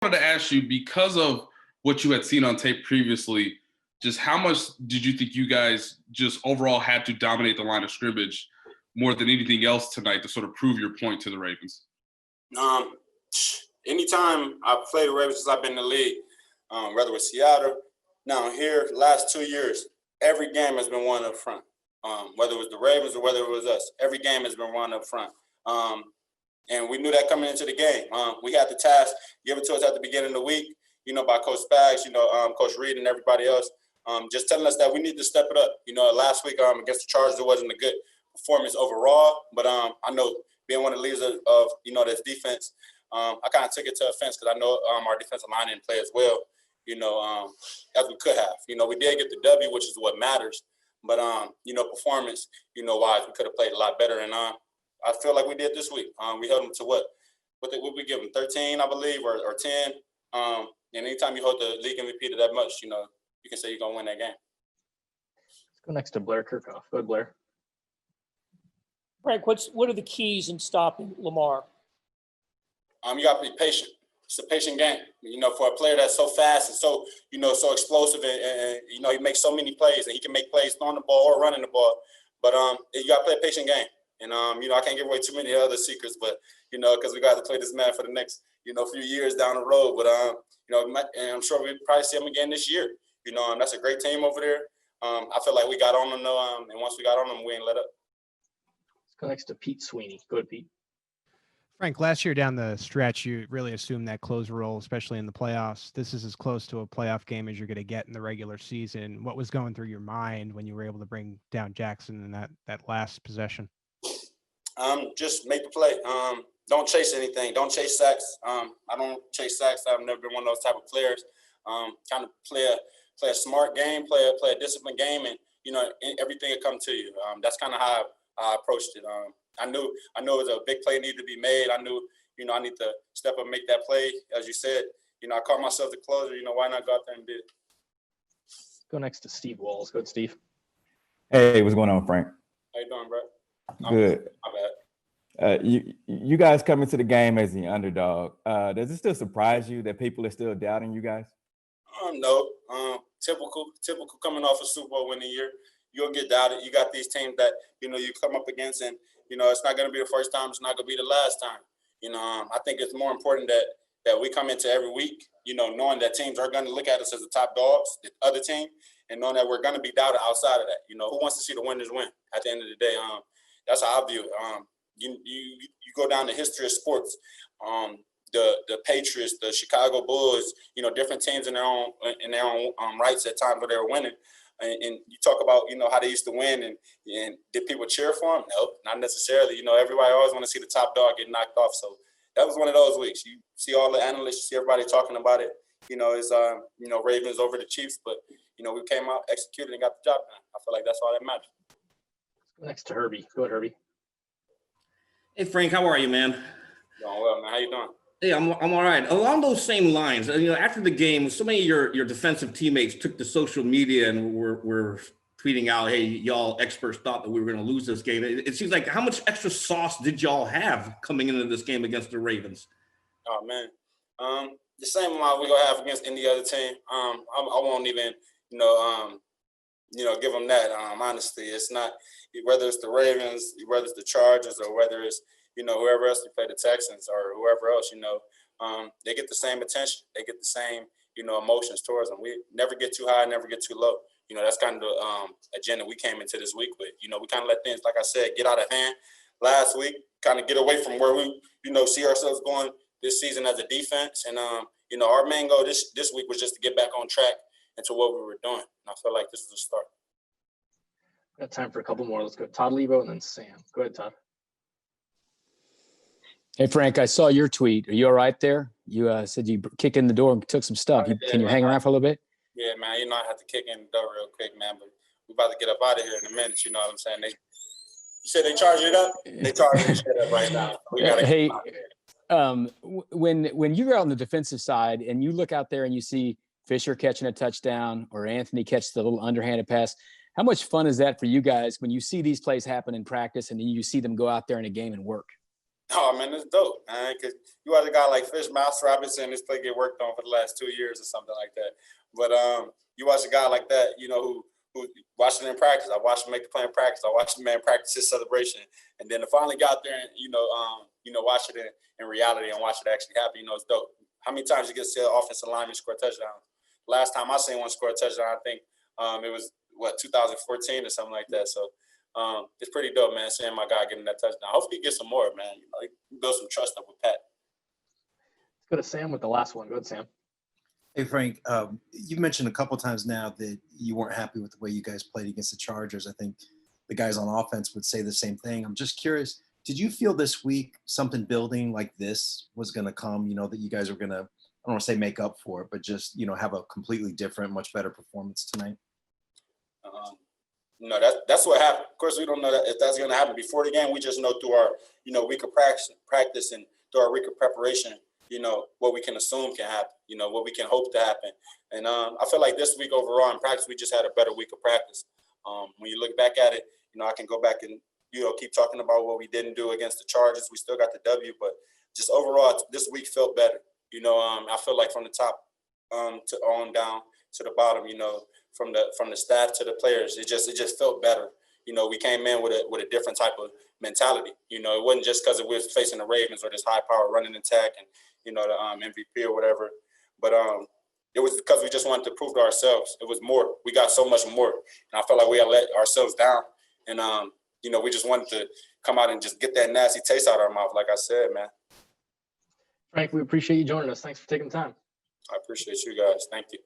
wanted to ask you, because of what you had seen on tape previously, just how much did you think you guys just overall had to dominate the line of scrimmage more than anything else tonight to sort of prove your point to the Ravens? Anytime I've played the Ravens since I've been in the league, whether it's Seattle, now here, last 2 years, every game has been won up front. Whether it was the Ravens or whether it was us, every game has been won up front. And we knew that coming into the game. We had the task given to us at the beginning of the week, by Coach Spags, Coach Reed and everybody else, just telling us that we need to step it up. Last week against the Chargers, it wasn't a good performance overall, but I know being one of the leaders of this defense, I kind of took it to offense because I know our defensive line didn't play as well, as we could have. We did get the W, which is what matters, but performance, wise, we could have played a lot better, and I feel like we did this week. We held them to what we give them, 13, I believe, or 10. And anytime you hold the league MVP to that much, you can say you're gonna win that game. Let's go next to Blair Kirchhoff. Go ahead, Blair. Frank, what are the keys in stopping Lamar? You got to be patient. It's a patient game. For a player that's so fast and so so explosive, and he makes so many plays, and he can make plays throwing the ball or running the ball. But you got to play a patient game. And I can't give away too many other secrets, but because we got to play this man for the next few years down the road. But and I'm sure we'll probably see him again this year. That's a great team over there. I feel like we got on them though, and once we got on them, we ain't let up. Let's go next to Pete Sweeney. Go ahead, Pete. Frank, last year down the stretch, you really assumed that closer role, especially in the playoffs. This is as close to a playoff game as you're going to get in the regular season. What was going through your mind when you were able to bring down Jackson in that last possession? Just make the play. Don't chase anything. Don't chase sacks. I don't chase sacks. I've never been one of those type of players. Kind of play a smart game, play a disciplined game, and everything will come to you. That's kind of how I approached it. I knew it was a big play needed to be made. I knew I need to step up and make that play. As you said, I called myself the closer. Why not go out there and do it? Go next to Steve Walls. Go ahead, Steve. Hey, what's going on, Frank? How you doing, bro? Good. My bad. You guys come into the game as the underdog. Does it still surprise you that people are still doubting you guys? No. Typical coming off a Super Bowl winning year. You'll get doubted. You got these teams that you come up against, and it's not going to be the first time. It's not going to be the last time. I think it's more important that we come into every week, knowing that teams are going to look at us as the top dogs, the other team, and knowing that we're going to be doubted outside of that. Who wants to see the winners win at the end of the day? That's how I view it. You go down the history of sports. The Patriots, the Chicago Bulls, different teams in their own rights at times where they were winning. And you talk about, how they used to win and did people cheer for them? No, not necessarily. Everybody always want to see the top dog get knocked off. So that was one of those weeks. You see all the analysts, you see everybody talking about it. It's Ravens over the Chiefs, but we came out, executed, and got the job done. I feel like that's all that matters. Next to Herbie. Go ahead, Herbie. Hey, Frank, how are you, man? Doing well, man. How you doing? Hey, I'm all right. Along those same lines, after the game, so many of your defensive teammates took to social media and were tweeting out, hey, y'all experts thought that we were going to lose this game. It seems like, how much extra sauce did y'all have coming into this game against the Ravens? Oh, man. The same amount we're going to have against any other team. I won't even, give them that. Honestly, it's not, whether it's the Ravens, whether it's the Chargers, or whether it's, whoever else they play, the Texans or whoever else, they get the same attention. They get the same, emotions towards them. We never get too high, never get too low. That's kind of the agenda we came into this week with. We kind of let things, like I said, get out of hand last week, kind of get away from where we, see ourselves going this season as a defense. And, our main goal this week was just to get back on track into what we were doing. And I feel like this is a start. Got time for a couple more. Let's go Todd Lebo and then Sam. Go ahead, Todd. Hey, Frank, I saw your tweet. Are you all right there? You said you kicked in the door and took some stuff. Can you hang around for a little bit? Yeah, man. I have to kick in the door real quick, man. But we're about to get up out of here in a minute. You know what I'm saying? You said they charge it up? They charge it up right now. We gotta hey, when you're out on the defensive side and you look out there and you see Fisher catching a touchdown or Anthony catches the little underhanded pass, how much fun is that for you guys when you see these plays happen in practice and then you see them go out there in a game and work? Oh man, it's dope, man. Because you had a guy like Fish Master. I've been seeing this play get worked on for the last 2 years or something like that. But you watch a guy like that, you know, who watched it in practice. I watched him make the play in practice. I watched the man practice his celebration, and then to finally got out there and watch it in reality and watch it actually happen. You know, it's dope. How many times you get to see an offensive lineman score a touchdown? Last time I seen one score a touchdown, I think it was 2014 or something like that. So. It's pretty dope, man, seeing my guy getting that touchdown. Hopefully he gets some more, man. You know, he build some trust up with Pat. Let's go to Sam with the last one. Go ahead, Sam. Hey, Frank, you've mentioned a couple times now that you weren't happy with the way you guys played against the Chargers. I think the guys on offense would say the same thing. I'm just curious, did you feel this week something building like this was going to come, you know, that you guys are going to, I don't want to say make up for it, but just, you know, have a completely different, much better performance tonight? No, that's what happened. Of course, we don't know if that's going to happen before the game. We just know through our, week of practice and through our week of preparation, what we can assume can happen, what we can hope to happen. And I feel like this week overall in practice, we just had a better week of practice. When you look back at it, I can go back and, keep talking about what we didn't do against the Chargers. We still got the W, but just overall, this week felt better. I feel like from the top to on down to the bottom, from the staff to the players, it just felt better. We came in with a different type of mentality. It wasn't just because we was facing the Ravens or this high power running attack and the MVP or whatever, but it was because we just wanted to prove to ourselves. It was more. We got so much more, and I felt like we had let ourselves down. And we just wanted to come out and just get that nasty taste out of our mouth, like I said, man. Frank, we appreciate you joining us. Thanks for taking the time. I appreciate you guys. Thank you.